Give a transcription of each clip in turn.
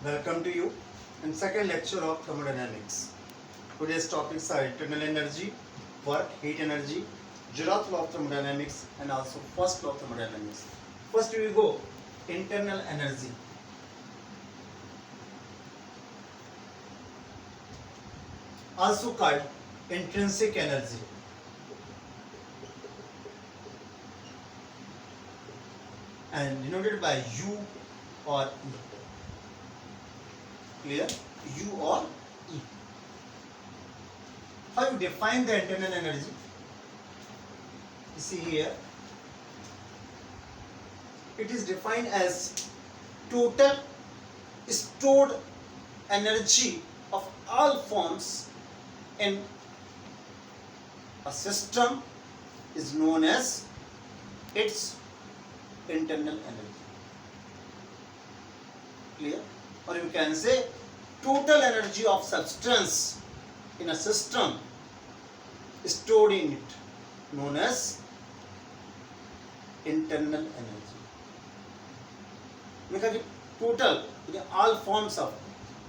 Welcome to you in second lecture of thermodynamics. Today's topics are internal energy, work, heat energy, Joule law of thermodynamics, and also first law of thermodynamics. First we will go internal energy. Also called intrinsic energy. And denoted by U or E. Clear? U or E. How you define the internal energy? You see here, it is defined as total stored energy of all forms in a system is known as its internal energy. Clear? Or you can say total energy of substance in a system stored in it known as internal energy. मैंने कहा कि total all forms of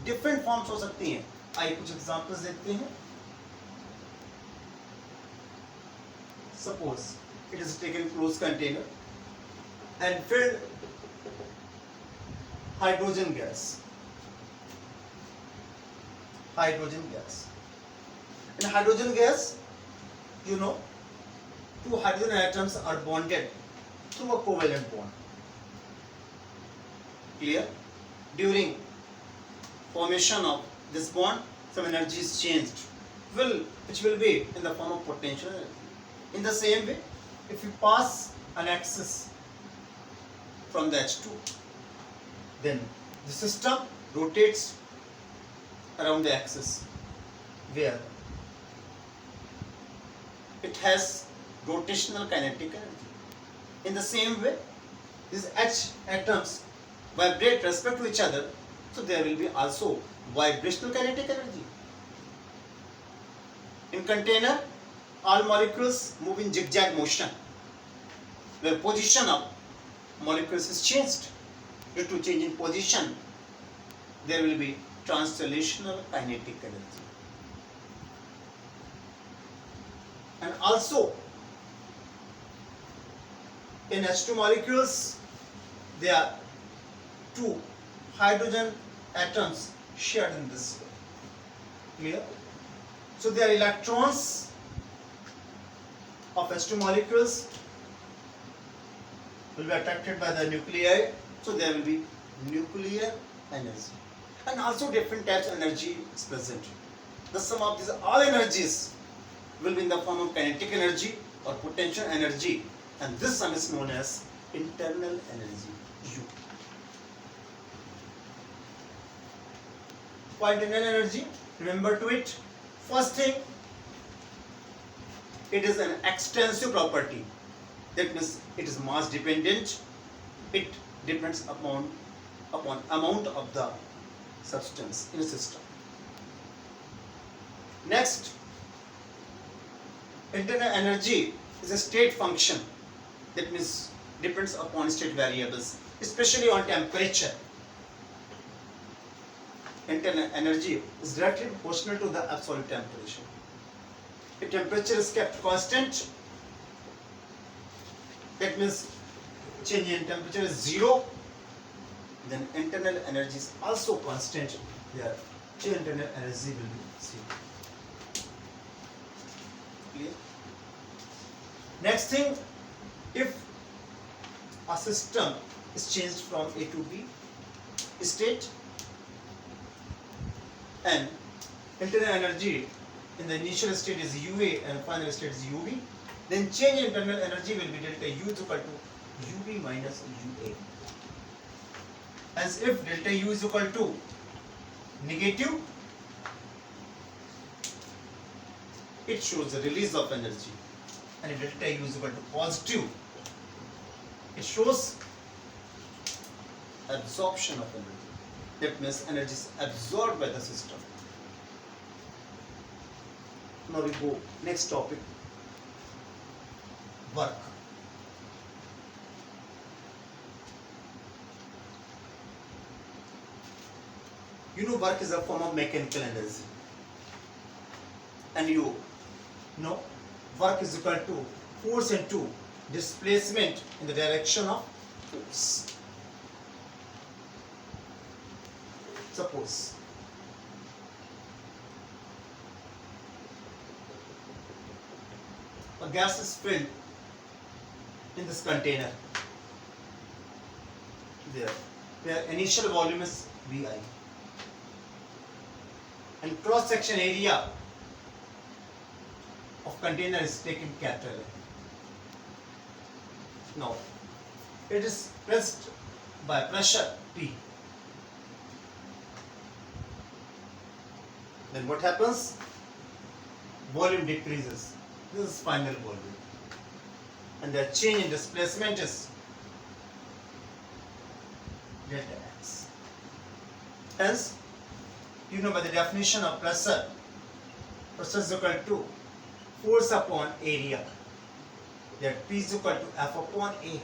different forms हो सकती हैं. आइए कुछ examples देखते हैं. Suppose it is taken close container and filled hydrogen gas. Hydrogen gas. In hydrogen gas, you know, two hydrogen atoms are bonded through a covalent bond. Clear? During formation of this bond, some energy is changed, which will be in the form of potential energy. In the same way, if you pass an axis from the H2, then the system rotates around the axis where it has rotational kinetic energy. In the same way, these H atoms vibrate respect to each other, so there will be also vibrational kinetic energy. In container, all molecules move in zigzag motion, where position of molecules is changed. Due to change in position, there will be translational kinetic energy. And also, in H2 molecules, there are two hydrogen atoms shared in this way. Clear? So their electrons of H2 molecules will be attracted by the nuclei, so there will be nuclear energy. And also different types of energy is present. The sum of these all energies will be in the form of kinetic energy or potential energy, and this sum is known as internal energy, U. For internal energy, remember to it, first thing, it is an extensive property. That means it is mass dependent. It depends upon amount of the substance in a system. Next, internal energy is a state function. That means depends upon state variables, especially on temperature. Internal energy is directly proportional to the absolute temperature. If temperature is kept constant, that means change in temperature is 0, then internal energy is also constant. There, internal energy will be 0. Clear? Next thing, if a system is changed from A to B state, and internal energy in the initial state is UA and final state is UV, then change in internal energy will be delta U is equal to UV minus UA. As if delta U is equal to negative, it shows the release of energy, and if delta U is equal to positive, it shows absorption of energy. That means energy is absorbed by the system. Now we go next topic, work. You know work is a form of mechanical energy. And you know work is equal to force into displacement in the direction of force. Suppose a gas is filled in this container there, where initial volume is Vi and cross section area of container is taken capital A. Now it is pressed by pressure P. Then what happens? Volume decreases. This is final volume. And the change in displacement is delta x. Hence, you know by the definition of pressure is equal to force upon area. That P is equal to F upon A.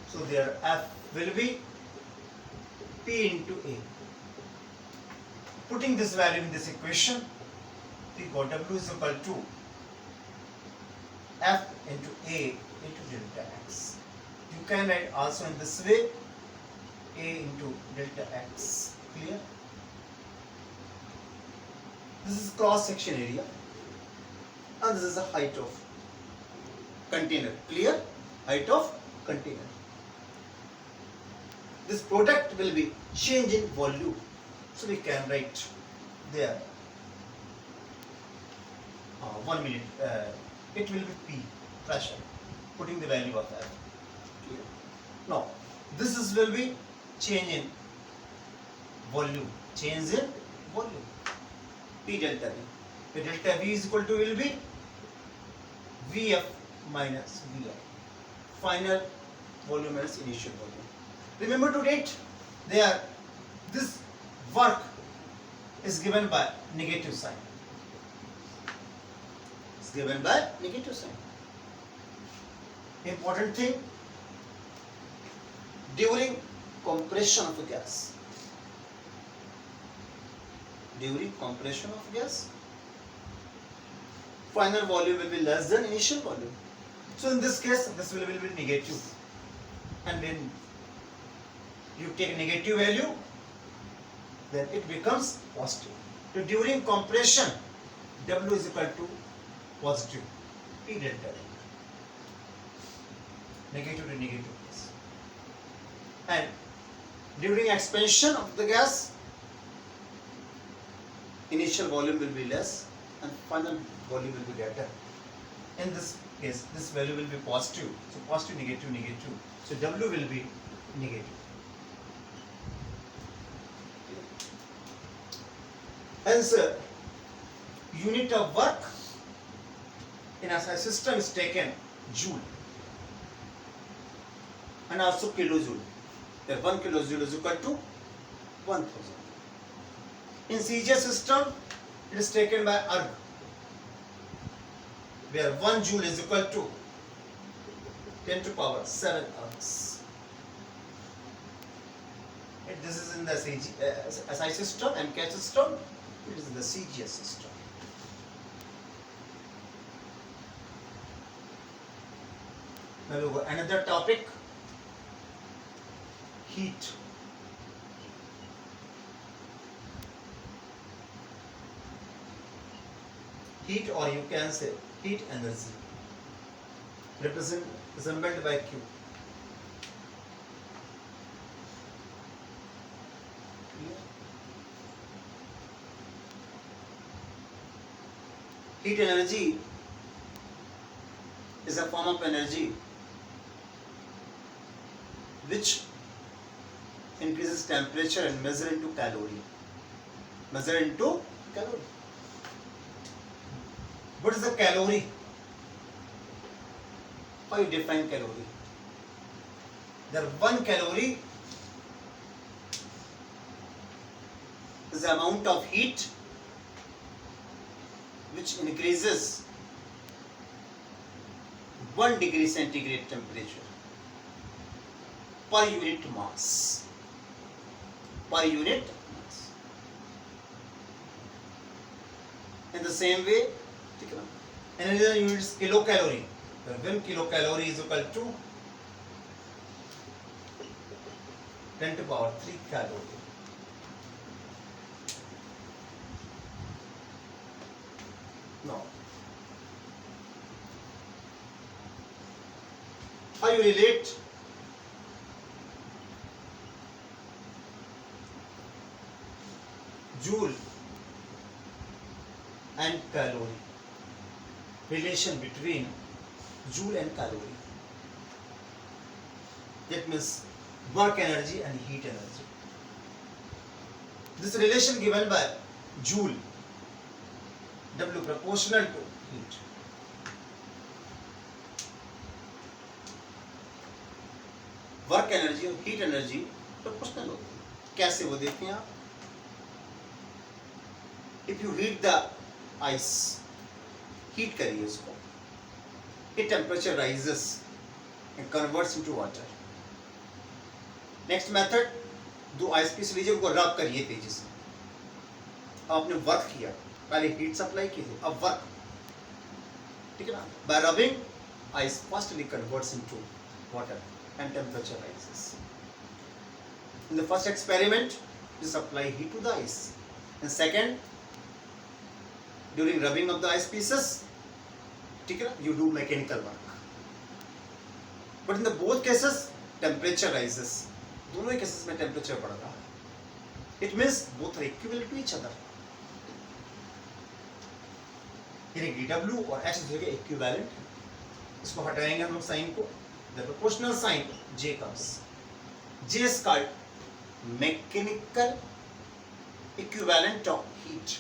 So there F will be P into A. Putting this value in this equation, we got W is equal to F into A into delta x. You can write also in this way, A into delta x. Clear? This is cross section area and this is the height of container. Clear? Height of container. This product will be change in volume. So we can write there 1 minute. It will be P, pressure, putting the value of F. Clear? Now this is will be change in volume. Change in volume. P delta V. The delta V is equal to will be Vf minus Vi. Final volume minus initial volume. Remember to date there this work is given by negative sign. It's given by negative sign. Important thing, during compression of a gas. During compression of gas, final volume will be less than initial volume. So in this case, this will be negative. And when you take negative value, then it becomes positive. So during compression, W is equal to positive, P delta V. Negative to negative. And during expansion of the gas, initial volume will be less and final volume will be greater. In this case, this value will be positive. So positive, negative, negative. So W will be negative. Hence, unit of work in a system is taken joule and also kilojoule. Where 1 kilojoule is equal to 1000. In CGS system, it is taken by erg, where 1 joule is equal to 10 to power 7 ergs. This is in the SI system, MCAS system. It is in the CGS system. Now we go another topic. Heat. Heat, or you can say heat energy, resembled by Q. Heat energy is a form of energy which increases temperature and measure into calorie. Measure into calorie. What is the calorie? How you define calorie? There 1 calorie is the amount of heat which increases 1 degree centigrade temperature per unit mass. per unit mass. In the same way, ठीक है ना, another unit is kilocalorie. When kilocalorie is equal to 10 to power 3 calorie. Now, how you relate joule and calorie? Relation between joule and calorie. That means work energy and heat energy. This relation given by joule, W proportional to heat. Work energy और heat energy proportional होती है. कैसे वो देखते हैं आप? If you heat the ice, heat करिए उसको, it temperature rises and converts into water. Next method, दो आइस पीस लीजिए, उनको रब करिए तेजी से. आपने वर्क किया, पहले हीट सप्लाई की थी, अब वर्क, ठीक है ना. Bye rubbing ice firstly converts into water and temperature rises. In the first experiment, you supply heat to the ice. And second, during rubbing of the ice pieces, you do mechanical work. But in the both cases, temperature rises. दोनों ही cases में temperature बढ़ रहा है. It means both are equivalent to each other. यानी dW और H जो है equivalent. इसको हटाएंगे हम लोग साइन को. The proportional sign J comes. J is called mechanical equivalent of heat,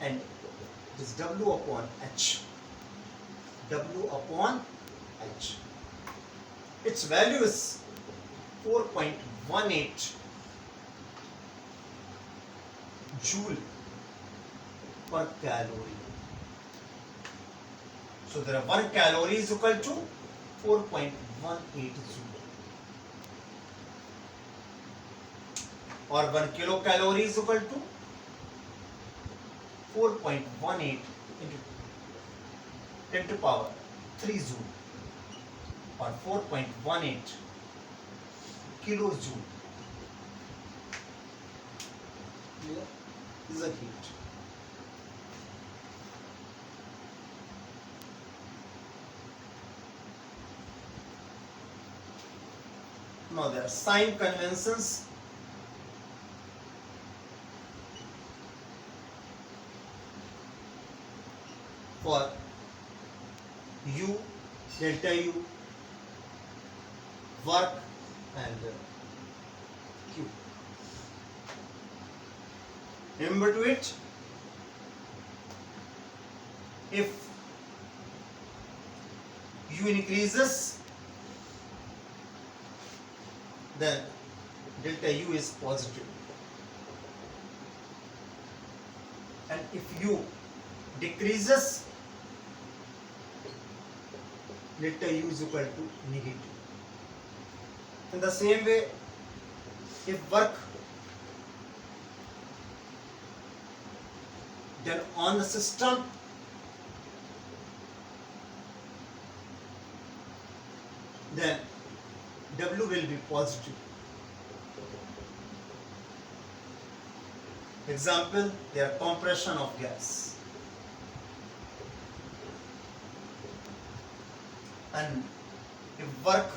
and it is W upon H. W upon H. Its value is 4.18 joule per calorie. So there are 1 calorie is equal to 4.18 joule, or 1 kilocalorie is equal to 4.18 into 10 to power 3 joule, or 4.18 kilojoule. Clear? This is a heat. Now there are sign conventions. For U, delta U, work and Q. Remember to it, if U increases, then delta U is positive, and if U decreases, delta U is equal to negative. In the same way, if work done on the system then W will be positive. Example, there are compression of gas, and if work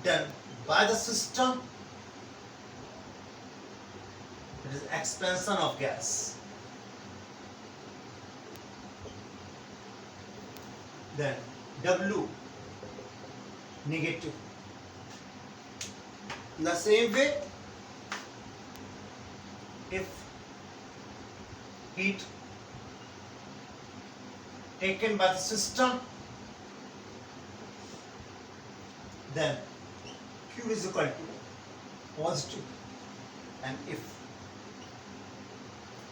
done by the system, it is expansion of gas, then W negative. In the same way, if heat taken by the system, then Q is equal to positive, and if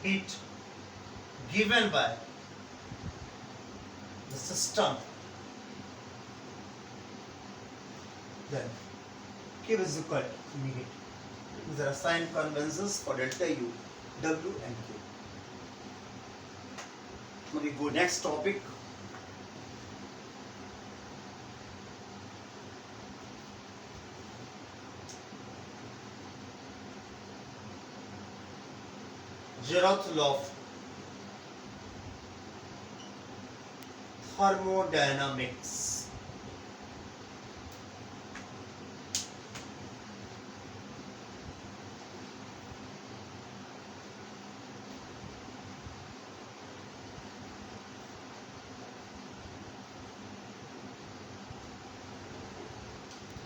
heat given by the system, then Q is equal to negative. These are sign conventions for delta U, W and Q. Now we go next topic. Zeroth law of thermodynamics.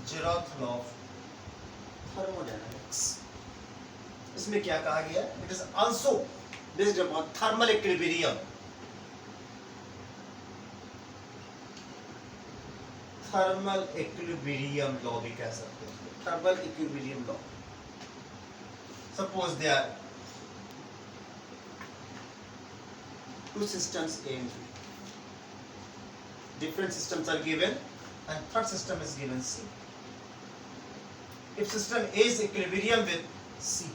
Zeroth law of thermodynamics. इसमें क्या कहा गया? It is also based upon thermal equilibrium. Thermal equilibrium law भी कह सकते हैं. Thermal equilibrium law. Suppose there are two systems A and B. Different systems are given and third system is given C. If system A is equilibrium with C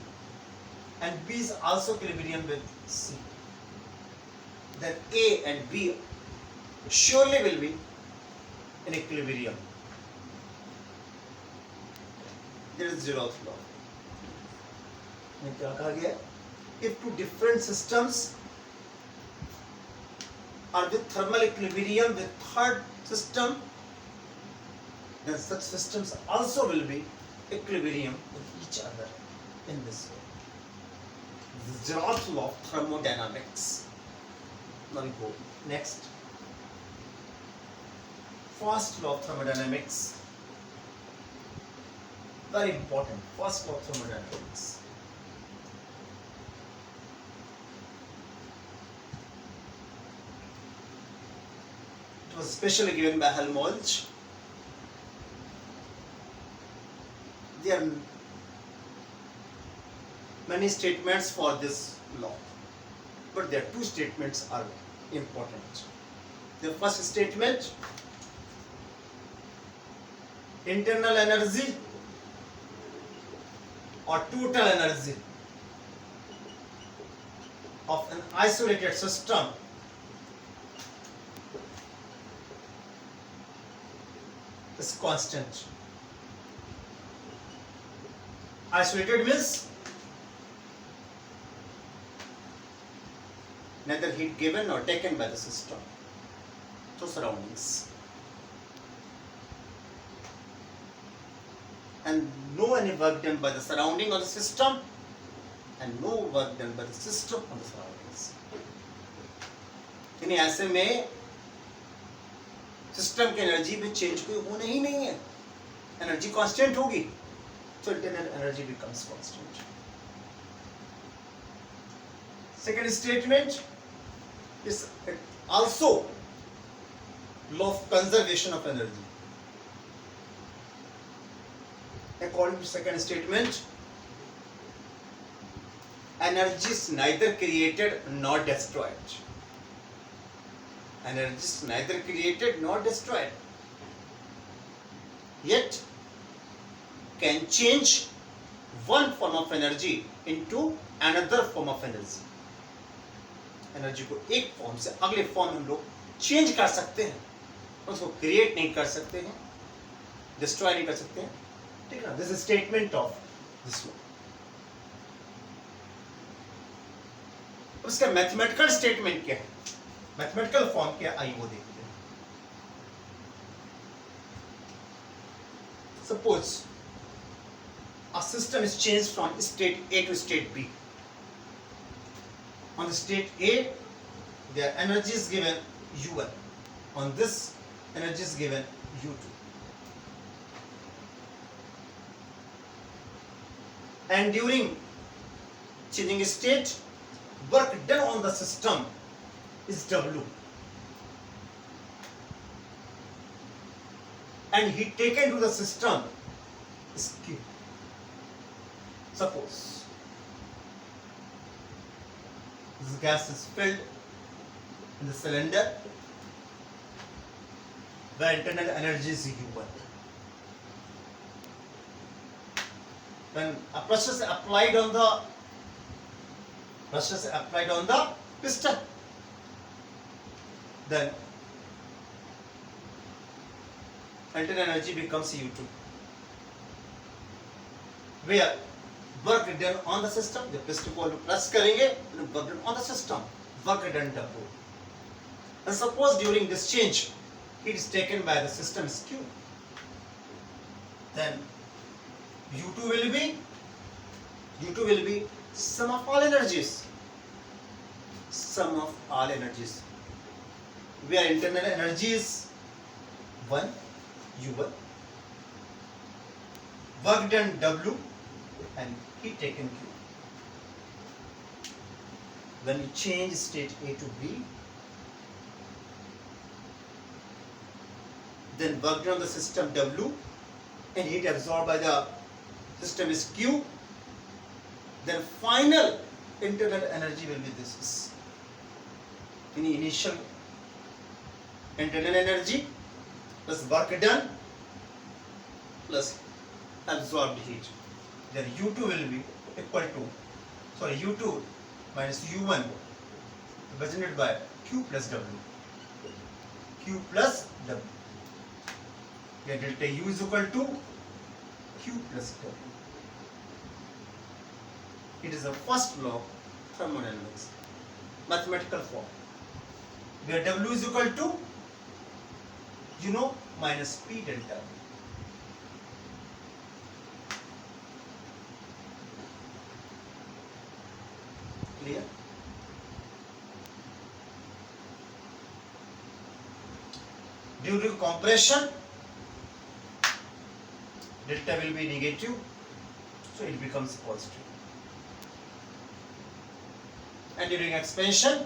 and B is also equilibrium with C, then A and B surely will be in equilibrium. There is zeroth law. क्या कहा गया? If two different systems are with thermal equilibrium with third system, then such systems also will be equilibrium with each other in this way. The zeroth law of thermodynamics. Now we go next. First law of thermodynamics. Very important. First law of thermodynamics. It was specially given by Helmholtz. There are many statements for this law, but there are two statements are important. The first statement: internal energy or total energy of an isolated system is constant. Isolated means neither heat given nor taken by the system to surroundings, and no any work done by the surrounding or the system, and no work done by the system on the surroundings. यानी ऐसे में system की energy में change कोई होना ही नहीं है, energy constant होगी, so internal energy becomes constant. Second statement is also law of conservation of energy. According to second statement, energy is neither created nor destroyed. Energy is neither created nor destroyed, yet can change one form of energy into another form of energy. Energy को एक form से अगले form में हम लोग change कर सकते हैं, उसको क्रिएट नहीं कर सकते हैं, डिस्ट्रॉय नहीं कर सकते हैं. ठीक है, this is statement of this law. उसका मैथमेटिकल स्टेटमेंट क्या है, मैथमेटिकल फॉर्म क्या, आइए वो देखते हैं. Suppose a system is changed from state A to state B. On the state A, their energy is given U1. On this, energy is given U2. And during changing state, work done on the system is W. And heat taken to the system is Q. Suppose this gas is filled in the cylinder where internal energy is U1. when a pressure is applied on the piston, then internal energy becomes U2, where work done on the system, the piston को press करेंगे, work done on the system, work done W. And suppose during this change, heat is taken by the system is Q, then U2 will be sum of all energies, where internal energy is 1 U1, work done W, and heat taken Q. When you change state A to B, then work done on the system W and heat absorbed by the system is Q, then final internal energy will be this. In initial internal energy plus work done plus absorbed heat, then U2 will be equal to, U2 minus U1 represented by Q plus W. Where delta U is equal to Q plus W. It is the first law of thermodynamics, mathematical form, where W is equal to, minus P delta V. Clear? During compression, delta will be negative, so it becomes positive. And during expansion,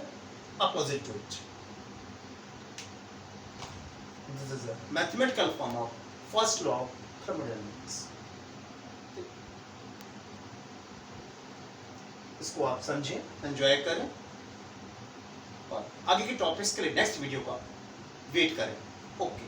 opposite to it. This is a mathematical form of first law of thermodynamics. इसको आप समझें, enjoy करें और आगे के topics के लिए next video का वेट करें. ओके.